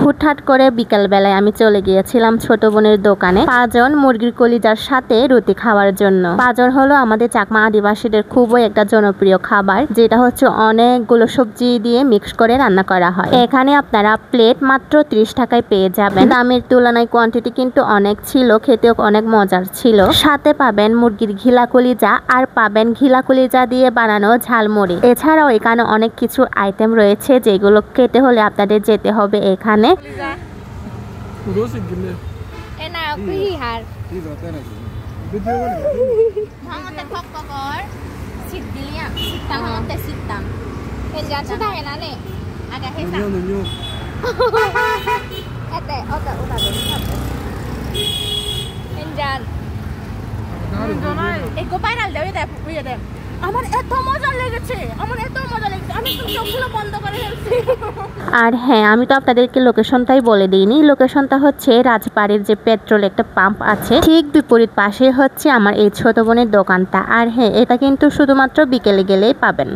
হুটহাট করে বিকাল বেলায় আমি চলে গিয়েছিলাম ছোট বোনের দোকানে পাঁচজন মুরগির কলিজার সাথে রুটি খাওয়ার জন্য। পাঁচজন হলো আমাদের চাকমা আদিবাসীদের খুবই একটা জনপ্রিয় খাবার, যেটা হচ্ছে অনেকগুলো সবজি দিয়ে মিক্স করে রান্না করা হয়। এখানে আপনারা প্লেট মাত্র 30 টাকায় পেয়ে যাবেন। দামের তুলনায় কোয়ান্টিটি কিন্তু অনেক ছিল, খেতেও অনেক মজার ছিল। সাথে পাবেন মুরগির ঘিলা কলিজা আর পাবেন ঘিলা কলিজা দিয়ে বানানো ঝালমুড়ি। এছাড়াও এখানে অনেক কিছু আইটেম রয়েছে যেগুলো খেতে হলে আপনাদের যেতে হবে এখানে। আমার এত মজা লেগেছে, আমি তো চোখগুলো বন্ধ করে ফেলছি। আর হ্যাঁ, আমি তো আপনাদেরকে লোকেশনটাই বলে দিইনি। লোকেশনটা হচ্ছে রাজবাড়ির যে পেট্রোল একটা পাম্প আছে ঠিক বিপরীত পাশে হচ্ছে আমার এই ছোট বোনের দোকানটা। আর হ্যাঁ, এটা কিন্তু শুধুমাত্র বিকেলে গেলেই পাবেন।